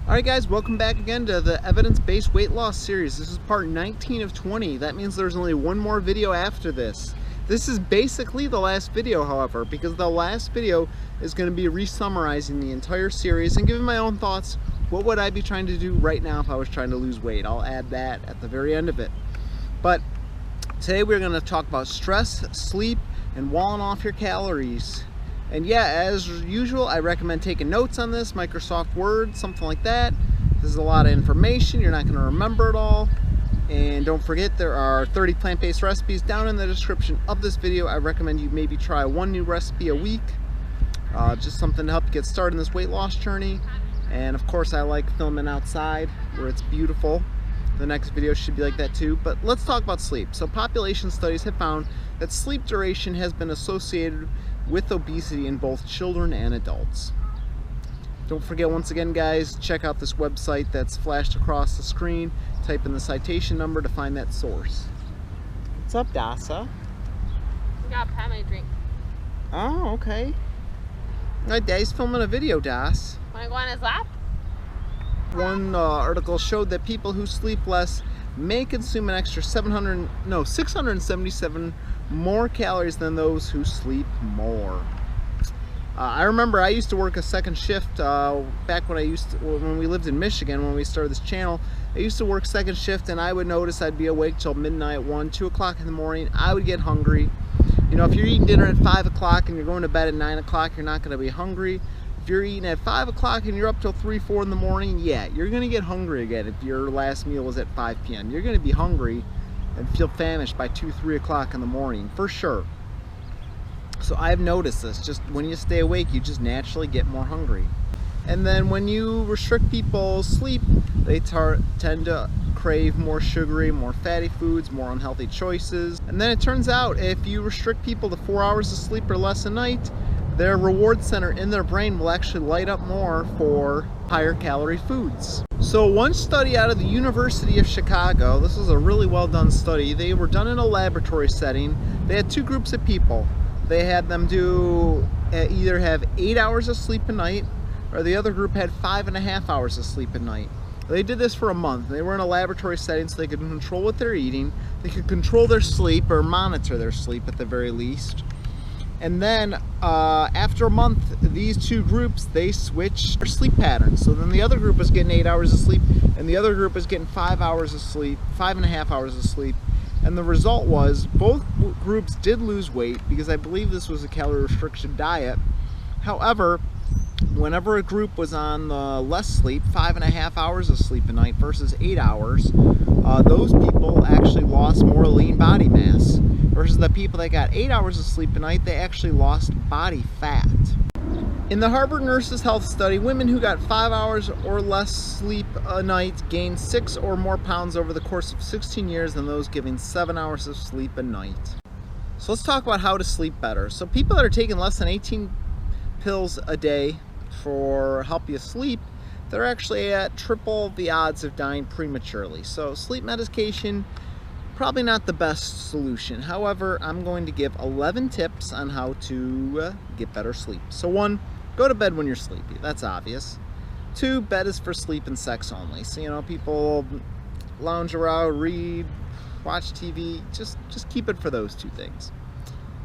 Alright guys, welcome back again to the evidence-based weight loss series. This is part 19 of 20. That means there's only one more video after this. This is basically the last video, however, because the last video is going to be re-summarizing the entire series and giving my own thoughts. What would I be trying to do right now if I was trying to lose weight? I'll add that at the very end of it. But today we're going to talk about stress, sleep, and walling off your calories. And yeah, as usual, I recommend taking notes on this, Microsoft Word, something like that. This is a lot of information. You're not going to remember it all. And don't forget, there are 30 plant-based recipes down in the description of this video. I recommend you maybe try one new recipe a week. Just something to help you get started in this weight loss journey. And of course, I like filming outside where it's beautiful. The next video should be like that too. But let's talk about sleep. So population studies have found that sleep duration has been associated with obesity in both children and adults. Don't forget, once again guys, check out this website that's flashed across the screen. Type in the citation number to find that source. What's up, Dasa? I gotta pat my drink. Oh, okay. Alright, Daddy's filming a video, Das. Wanna go on his lap? One article showed that people who sleep less may consume an extra 677 more calories than those who sleep more. I remember I used to work a second shift back when we lived in Michigan. When we started this channel, I used to work second shift, and I would notice I'd be awake till midnight, 1, 2 o'clock in the morning. I would get hungry. You know, if you're eating dinner at 5 o'clock and you're going to bed at 9 o'clock, you're not going to be hungry. If you're eating at 5 o'clock and you're up till 3, 4 in the morning, yeah, you're going to get hungry again. If your last meal was at 5 p.m., you're going to be hungry and feel famished by 2, 3 o'clock in the morning, for sure. So I've noticed this. Just when you stay awake, you just naturally get more hungry. And then when you restrict people's sleep, they tend to crave more sugary, more fatty foods, more unhealthy choices. And then it turns out if you restrict people to 4 hours of sleep or less a night, their reward center in their brain will actually light up more for higher calorie foods. So one study out of the University of Chicago, this is a really well done study. They were done in a laboratory setting. They had two groups of people. They had them either have 8 hours of sleep a night, or the other group had 5.5 hours of sleep a night. They did this for a month. They were in a laboratory setting so they could control what they're eating. They could control their sleep, or monitor their sleep at the very least. And then after a month, these two groups, they switched their sleep patterns. So then the other group was getting 8 hours of sleep, and the other group was getting 5 hours of sleep, 5.5 hours of sleep. And the result was both groups did lose weight, because I believe this was a calorie restriction diet. However, whenever a group was on the less sleep, 5.5 hours of sleep a night versus 8 hours, those people actually lost more lean body mass. Versus the people that got 8 hours of sleep a night, they actually lost body fat. In the Harvard Nurses Health Study, women who got 5 hours or less sleep a night gained 6 or more pounds over the course of 16 years than those giving 7 hours of sleep a night. So let's talk about how to sleep better. So people that are taking less than 18 pills a day for help you sleep, they're actually at triple the odds of dying prematurely. So sleep medication, probably not the best solution. However, I'm going to give 11 tips on how to get better sleep. So 1, go to bed when you're sleepy. That's obvious. 2, bed is for sleep and sex only. So, you know, people lounge around, read, watch TV. Just keep it for those 2 things.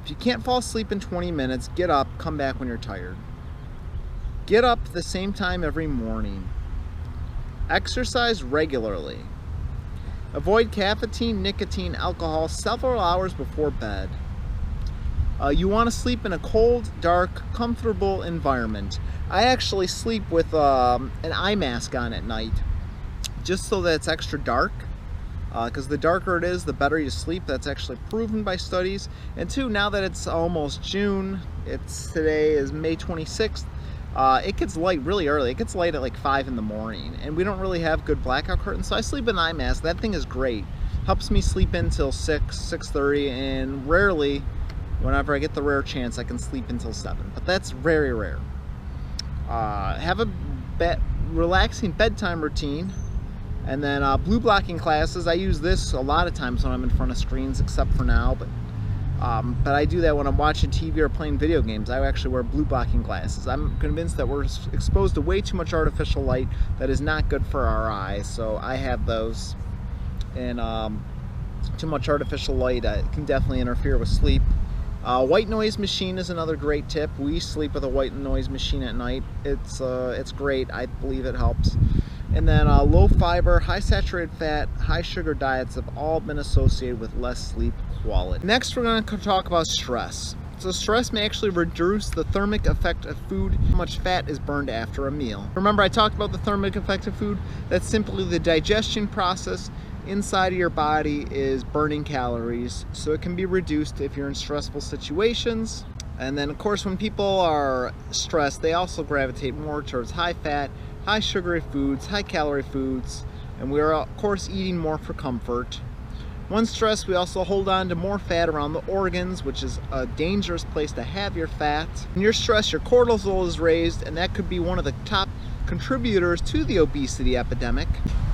If you can't fall asleep in 20 minutes, get up, come back when you're tired. Get up at the same time every morning. Exercise regularly. Avoid caffeine, nicotine, alcohol several hours before bed. You want to sleep in a cold, dark, comfortable environment. I actually sleep with an eye mask on at night, just so that it's extra dark. Because the darker it is, the better you sleep. That's actually proven by studies. And 2, now that it's almost June, today is May 26th, it gets light really early. It gets light at like 5 in the morning, and we don't really have good blackout curtains, so I sleep in an eye mask. That thing is great. Helps me sleep until 6, 6:30, and rarely, whenever I get the rare chance, I can sleep until 7, but that's very rare. Have a relaxing bedtime routine, and then blue blocking classes. I use this a lot of times when I'm in front of screens, except for now, but But I do that when I'm watching TV or playing video games. I actually wear blue blocking glasses. I'm convinced that we're exposed to way too much artificial light that is not good for our eyes, so I have those. And too much artificial light can definitely interfere with sleep. White noise machine is another great tip. We sleep with a white noise machine at night. It's great. I believe it helps. And then low fiber, high saturated fat, high sugar diets have all been associated with less sleep quality. Next, we're going to talk about stress. So stress may actually reduce the thermic effect of food, how much fat is burned after a meal. Remember I talked about the thermic effect of food? That's simply the digestion process inside of your body is burning calories, so it can be reduced if you're in stressful situations. And then of course when people are stressed, they also gravitate more towards high fat, high sugary foods, high calorie foods, and we are of course eating more for comfort. When stressed, we also hold on to more fat around the organs, which is a dangerous place to have your fat. When you're stressed, your cortisol is raised, and that could be one of the top contributors to the obesity epidemic.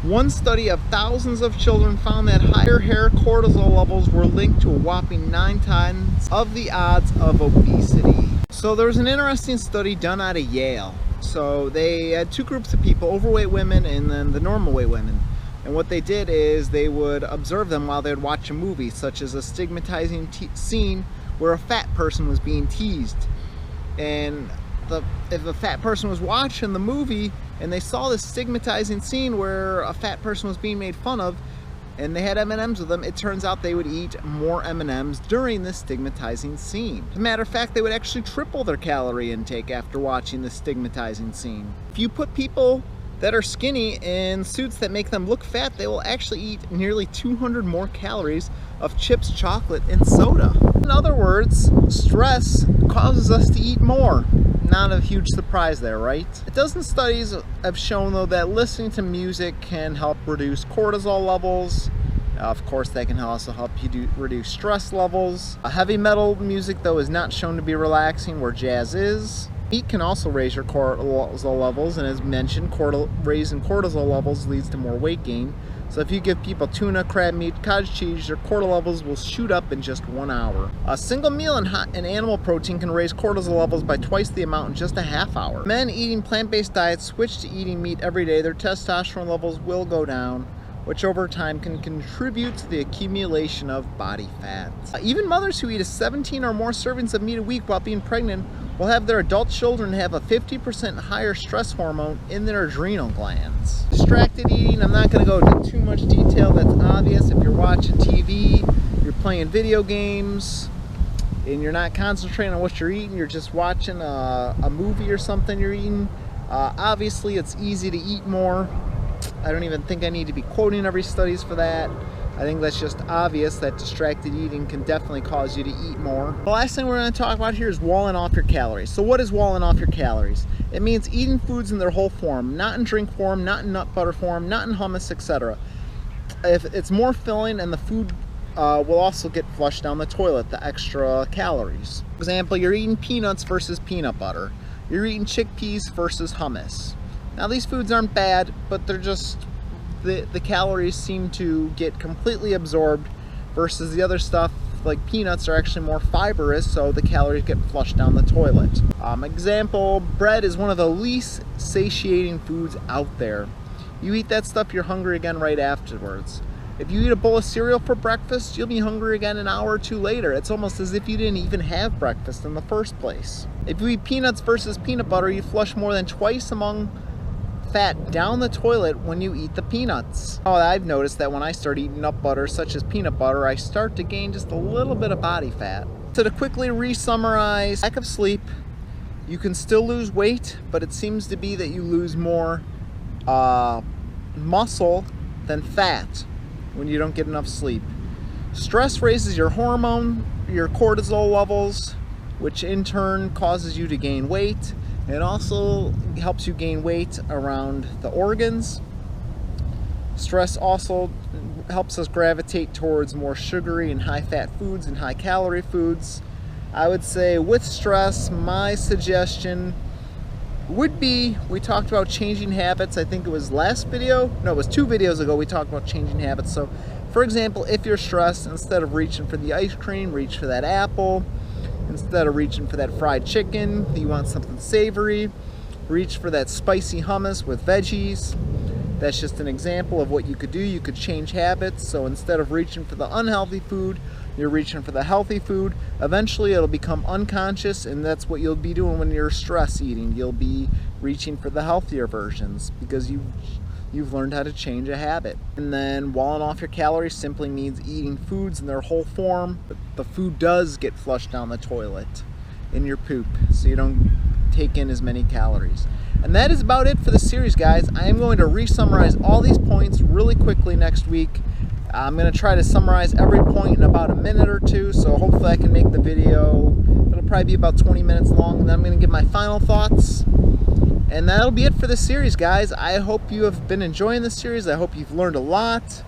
One study of thousands of children found that higher hair cortisol levels were linked to a whopping 9 times of the odds of obesity. So there was an interesting study done out of Yale. So they had 2 groups of people, overweight women and then the normal weight women. And what they did is they would observe them while they would watch a movie, such as a stigmatizing scene where a fat person was being teased. And if a fat person was watching the movie and they saw this stigmatizing scene where a fat person was being made fun of and they had M&Ms with them, it turns out they would eat more M&Ms during this stigmatizing scene. As a matter of fact, they would actually triple their calorie intake after watching the stigmatizing scene. If you put people that are skinny in suits that make them look fat, they will actually eat nearly 200 more calories of chips, chocolate, and soda. In other words, stress causes us to eat more. Not a huge surprise there, right? Dozens of studies have shown though that listening to music can help reduce cortisol levels. Of course, that can also help you reduce stress levels. Heavy metal music though is not shown to be relaxing, where jazz is. Meat can also raise your cortisol levels, and as mentioned, raising cortisol levels leads to more weight gain. So if you give people tuna, crab meat, cottage cheese, your cortisol levels will shoot up in just 1 hour. A single meal in animal protein can raise cortisol levels by twice the amount in just a half hour. Men eating plant-based diets switch to eating meat every day, their testosterone levels will go down, which over time can contribute to the accumulation of body fat. Even mothers who eat 17 or more servings of meat a week while being pregnant will have their adult children have a 50% higher stress hormone in their adrenal glands. Distracted eating, I'm not going to go into too much detail. That's obvious. If you're watching TV, you're playing video games, and you're not concentrating on what you're eating, you're just watching a movie or something you're eating, obviously it's easy to eat more. I don't even think I need to be quoting every studies for that. I think that's just obvious that distracted eating can definitely cause you to eat more. The last thing we're going to talk about here is walling off your calories. So what is walling off your calories? It means eating foods in their whole form, not in drink form, not in nut butter form, not in hummus, etc. If it's more filling, and the food will also get flushed down the toilet, the extra calories. For example, you're eating peanuts versus peanut butter. You're eating chickpeas versus hummus. Now these foods aren't bad, but they're just the calories seem to get completely absorbed, versus the other stuff like peanuts are actually more fibrous, so the calories get flushed down the toilet. Example, bread is one of the least satiating foods out there. You eat that stuff, you're hungry again right afterwards. If you eat a bowl of cereal for breakfast, you'll be hungry again an hour or 2 later. It's almost as if you didn't even have breakfast in the first place. If you eat peanuts versus peanut butter, you flush more than twice among fat down the toilet when you eat the peanuts. Oh, I've noticed that when I start eating nut butter, such as peanut butter, I start to gain just a little bit of body fat. So to quickly re-summarize, lack of sleep, you can still lose weight, but it seems to be that you lose more muscle than fat when you don't get enough sleep. Stress raises your hormone, your cortisol levels, which in turn causes you to gain weight. It also helps you gain weight around the organs. Stress also helps us gravitate towards more sugary and high-fat foods and high-calorie foods. I would say with stress, my suggestion would be, we talked about changing habits. I think it was last video. No, it was 2 videos ago we talked about changing habits. So For example, if you're stressed, instead of reaching for the ice cream, reach for that apple. Instead of reaching for that fried chicken, you want something savory, reach for that spicy hummus with veggies. That's just an example of what you could do. You could change habits. So instead of reaching for the unhealthy food, you're reaching for the healthy food. Eventually it'll become unconscious, and that's what you'll be doing when you're stress eating. You'll be reaching for the healthier versions because you've learned how to change a habit. And then walling off your calories simply means eating foods in their whole form, but the food does get flushed down the toilet in your poop, so you don't take in as many calories. And that is about it for the series, guys. I am going to re-summarize all these points really quickly next week. I'm going to try to summarize every point in about a minute or two, so hopefully I can make the video, it'll probably be about 20 minutes long, and then I'm going to give my final thoughts. And that'll be it for this series, guys. I hope you have been enjoying this series. I hope you've learned a lot.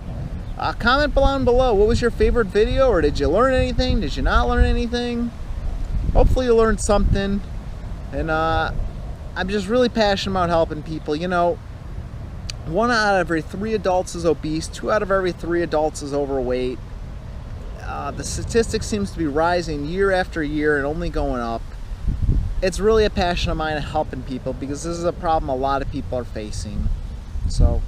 Comment down below. What was your favorite video? Or did you learn anything? Did you not learn anything? Hopefully you learned something. And I'm just really passionate about helping people. You know, 1 out of every 3 adults is obese. 2 out of every 3 adults is overweight. The statistic seems to be rising year after year and only going up. It's really a passion of mine helping people because this is a problem a lot of people are facing. So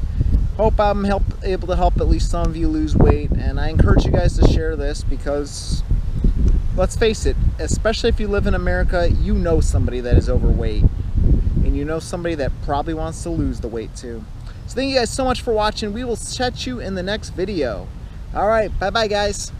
hope I'm able to help at least some of you lose weight, and I encourage you guys to share this because let's face it, especially if you live in America, you know somebody that is overweight and you know somebody that probably wants to lose the weight too. So thank you guys so much for watching. We will catch you in the next video. All right, bye bye guys.